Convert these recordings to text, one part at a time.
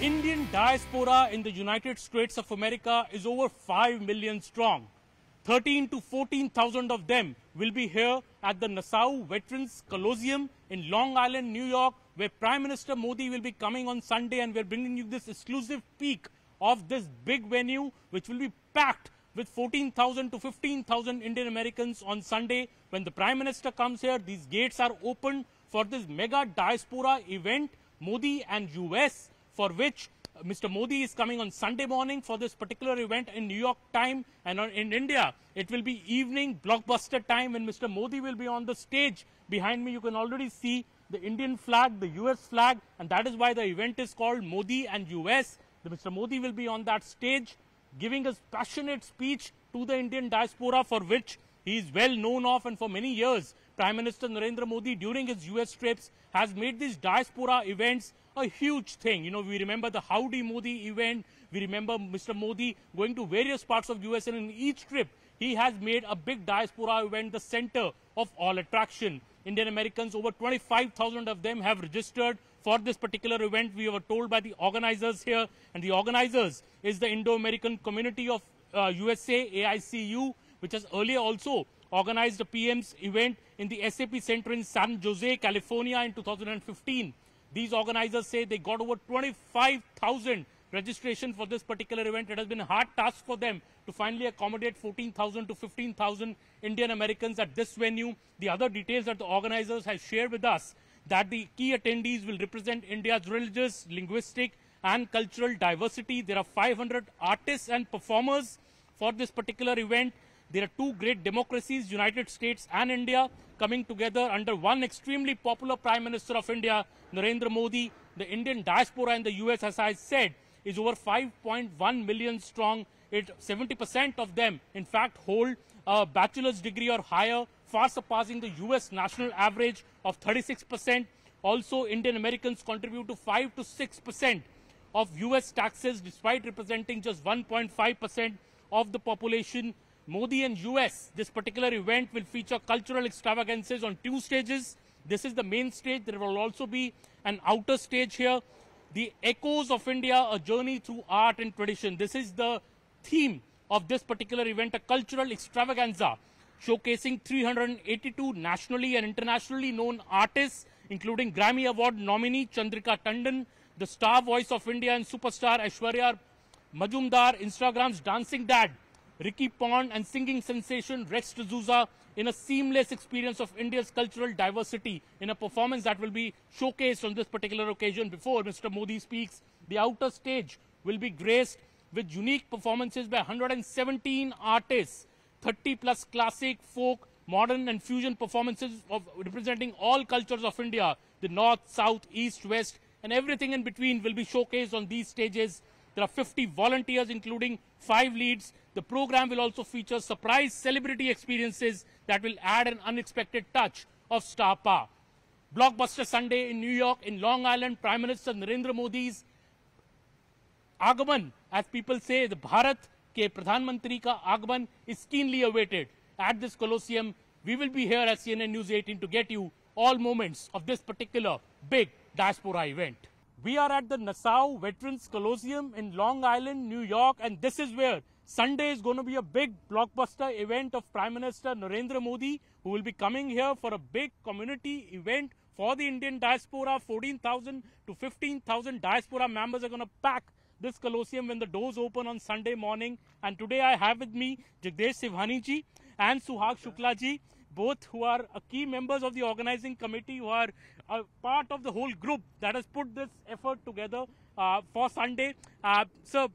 Indian diaspora in the United States of America is over 5 million strong. 13 to 14,000 of them will be here at the Nassau Veterans Colosseum in Long Island, New York, where Prime Minister Modi will be coming on Sunday, and we're bringing you this exclusive peek of this big venue, which will be packed with 14,000 to 15,000 Indian Americans on Sunday. When the Prime Minister comes here, these gates are open for this mega diaspora event, MODI&US, for which Mr. Modi is coming on Sunday morning for this particular event in New York time, and in India it will be evening blockbuster time when Mr. Modi will be on the stage. Behind me you can already see the Indian flag, the US flag, and that is why the event is called MODI&US. Mr. Modi will be on that stage giving a passionate speech to the Indian diaspora, for which he is well known of, and for many years Prime Minister Narendra Modi during his US trips has made these diaspora events a huge thing. You know, we remember the Howdy Modi event, we remember Mr. Modi going to various parts of US, and in each trip he has made a big diaspora event the center of all attraction. Indian Americans, over 25,000 of them have registered for this particular event, we were told by the organizers here, and the organizers is the Indo-American Community of USA, AICU, which has earlier also organized a PM's event in the SAP Center in San Jose, California in 2015. These organizers say they got over 25,000 registration for this particular event. It has been a hard task for them to finally accommodate 14,000 to 15,000 Indian Americans at this venue. The other details that the organizers have shared with us, that the key attendees will represent India's religious, linguistic and cultural diversity. There are 500 artists and performers for this particular event. There are two great democracies, United States and India, coming together under one extremely popular Prime Minister of India, Narendra Modi. The Indian diaspora in the US, as I said, is over 5.1 million strong. 70% of them, in fact, hold a bachelor's degree or higher, far surpassing the US national average of 36%. Also, Indian Americans contribute to 5 to 6% of US taxes, despite representing just 1.5% of the population. MODI&US, this particular event will feature cultural extravagances on two stages. This is the main stage. There will also be an outer stage here. The Echoes of India, a journey through art and tradition. This is the theme of this particular event, a cultural extravaganza showcasing 382 nationally and internationally known artists, including Grammy Award nominee Chandrika Tandon, the star voice of India and superstar Aishwarya Majumdar, Instagram's dancing dad Ricky Pond, and singing sensation Rex D'Souza, in a seamless experience of India's cultural diversity in a performance that will be showcased on this particular occasion. Before Mr. Modi speaks, the outer stage will be graced with unique performances by 117 artists, 30 plus classic, folk, modern and fusion performances representing all cultures of India. The north, south, east, west and everything in between will be showcased on these stages. There are 50 volunteers, including 5 leads. The program will also feature surprise celebrity experiences that will add an unexpected touch of star power. Blockbuster Sunday in New York, in Long Island, Prime Minister Narendra Modi's Agaman, as people say, the Bharat ke Pradhan Mantri ka Agaman, is keenly awaited at this Colosseum. We will be here at CNN News 18 to get you all moments of this particular big diaspora event. We are at the Nassau Veterans Colosseum in Long Island, New York, and this is where Sunday is going to be a big blockbuster event of Prime Minister Narendra Modi, who will be coming here for a big community event for the Indian diaspora. 14,000 to 15,000 diaspora members are going to pack this Colosseum when the doors open on Sunday morning. And today I have with me Jagdish Sivhani ji and Suhag Shukla ji, both who are key members of the organizing committee, who are part of the whole group that has put this effort together for Sunday. So,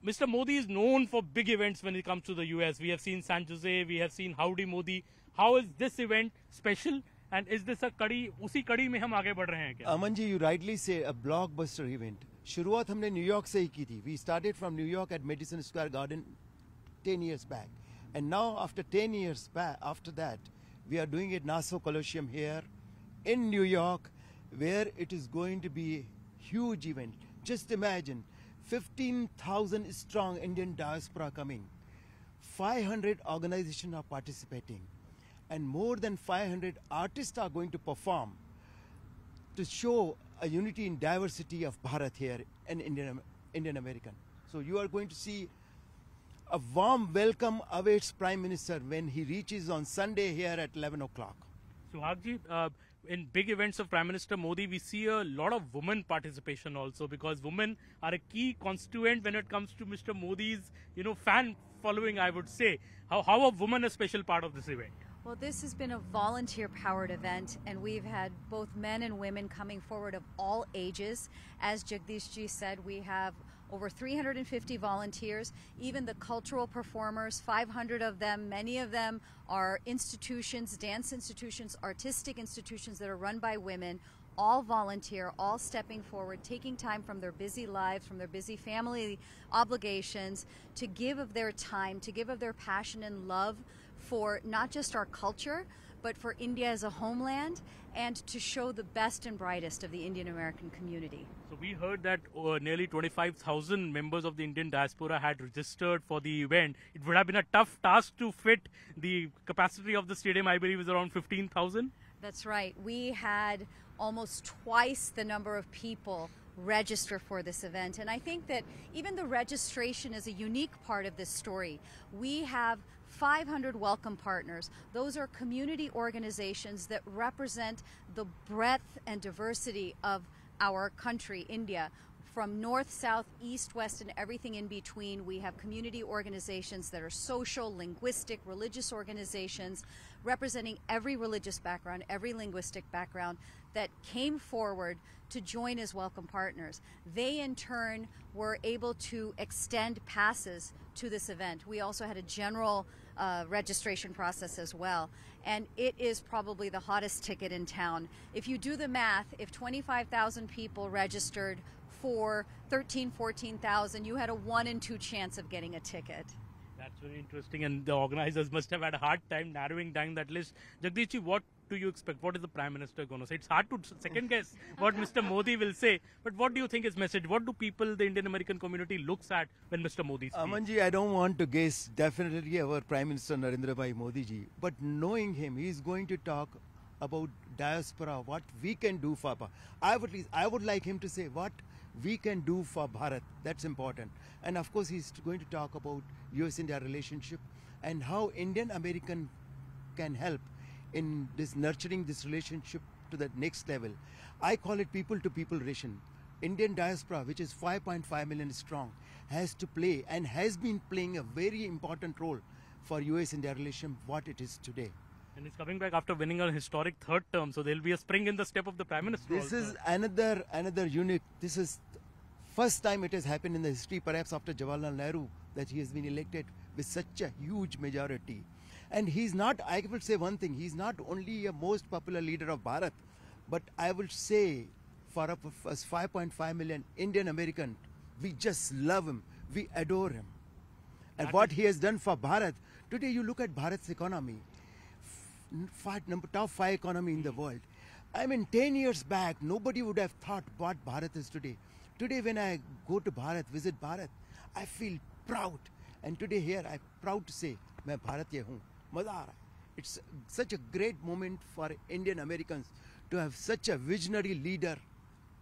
Mr. Modi is known for big events when it comes to the US. We have seen San Jose, we have seen Howdy Modi. How is this event special? And is this a kadi, usi kadi mein hum aage badh rahe hain kya? Aman ji, you rightly say a blockbuster event. शुरुआत हमने New York से ही की थी. We started from New York at Madison Square Garden 10 years back. And now after 10 years back, after that, we are doing it Nassau Colosseum here in New York, where it is going to be a huge event. Just imagine 15,000 strong Indian diaspora coming. 500 organizations are participating. And more than 500 artists are going to perform to show a unity in diversity of Bharat here and Indian American. So you are going to see a warm welcome awaits Prime Minister when he reaches on Sunday here at 11 o'clock. Suhagji, in big events of Prime Minister Modi, we see a lot of women participation also, because women are a key constituent when it comes to Mr. Modi's, fan following, I would say. How are women a special part of this event? Well, this has been a volunteer-powered event, and we've had both men and women coming forward of all ages. As Jagdishji said, we have over 350 volunteers, even the cultural performers, 500 of them. Many of them are institutions, dance institutions, artistic institutions that are run by women, all volunteer, all stepping forward, taking time from their busy lives, from their busy family obligations, to give of their time, to give of their passion and love for not just our culture, but for India as a homeland, and to show the best and brightest of the Indian American community. So we heard that nearly 25,000 members of the Indian diaspora had registered for the event. It would have been a tough task to fit. The capacity of the stadium, I believe, is around 15,000. That's right. We had almost twice the number of people register for this event, and I think that even the registration is a unique part of this story. We have 500 welcome partners. Those are community organizations that represent the breadth and diversity of our country, India. From north, south, east, west, and everything in between, we have community organizations that are social, linguistic, religious organizations representing every religious background, every linguistic background that came forward to join as welcome partners. They, in turn, were able to extend passes to this event. We also had a general registration process as well. And it is probably the hottest ticket in town. If you do the math, if 25,000 people registered for 14,000, you had a 1 in 2 chance of getting a ticket. That's very interesting, and the organizers must have had a hard time narrowing down that list. Jagdishji, what do you expect? What is the Prime Minister going to say? It's hard to second guess what Mr. Modi will say, but what do you think his message? What do people, the Indian American community, looks at when Mr. Modi speaks? Amanji, I don't want to guess. Definitely our Prime Minister Narendra Bhai Modi ji, but knowing him, he is going to talk about diaspora, what we can do for Bharat. I would like him to say what we can do for Bharat. That's important. And of course, he's going to talk about US-India relationship and how Indian American can help in this nurturing this relationship to the next level. I call it people-to-people relation. Indian diaspora, which is 5.5 million strong, has to play and has been playing a very important role for US-India relation, what it is today. And he's coming back after winning a historic third term, so there'll be a spring in the step of the Prime Minister. This is another unique. This is first time it has happened in the history, perhaps after Jawaharlal Nehru, that he has been elected with such a huge majority. And he's not, I will say one thing, he's not only a most popular leader of Bharat, but I will say for us 5.5 million Indian American, we just love him, we adore him. And what he has done for Bharat, today you look at Bharat's economy, top 5 economy in the world. I mean, 10 years back, nobody would have thought what Bharat is today. Today when I go to Bharat, visit Bharat, I feel proud. And today here, I'm proud to say, मैं भारतीय हूँ, मजा आ रहा है. It's such a great moment for Indian Americans to have such a visionary leader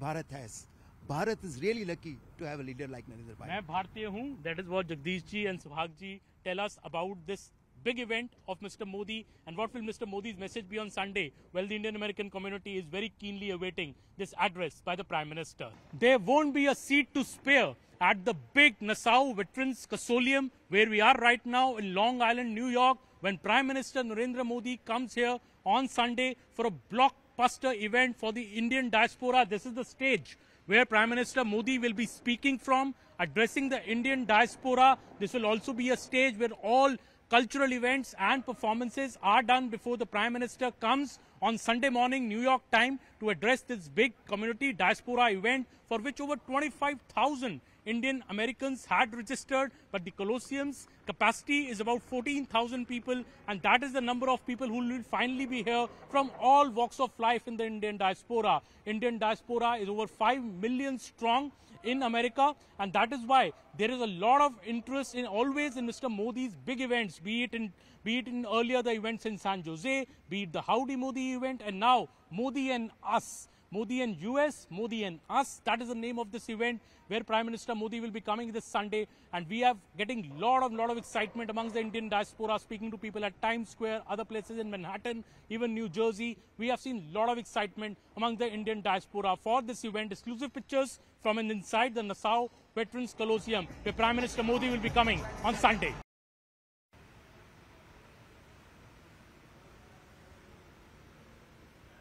Bharat has. Bharat is really lucky to have a leader like Narendra Bhai. मैं भारतीय हूँ. That is what Jagdish ji and Suhag ji tell us about this big event of Mr. Modi. And what will Mr. Modi's message be on Sunday? Well, the Indian American community is very keenly awaiting this address by the Prime Minister. There won't be a seat to spare at the big Nassau Veterans Memorial, where we are right now in Long Island, New York, when Prime Minister Narendra Modi comes here on Sunday for a blockbuster event for the Indian diaspora. This is the stage where Prime Minister Modi will be speaking from, addressing the Indian diaspora. This will also be a stage where all cultural events and performances are done before the Prime Minister comes on Sunday morning, New York time, to address this big community diaspora event for which over 25,000 Indian Americans had registered, but the Colosseum's capacity is about 14,000 people, and that is the number of people who will finally be here from all walks of life in the Indian diaspora. Indian diaspora is over 5 million strong in America, and that is why there is a lot of interest in always in Mr. Modi's big events, be it in earlier the events in San Jose, be it the Howdy Modi event, and now Modi and Us. MODI&US, MODI&US. That is the name of this event where Prime Minister Modi will be coming this Sunday. And we are getting lot of excitement amongst the Indian diaspora, speaking to people at Times Square, other places in Manhattan, even New Jersey. We have seen lot of excitement among the Indian diaspora for this event. Exclusive pictures from inside the Nassau Veterans Colosseum, where Prime Minister Modi will be coming on Sunday.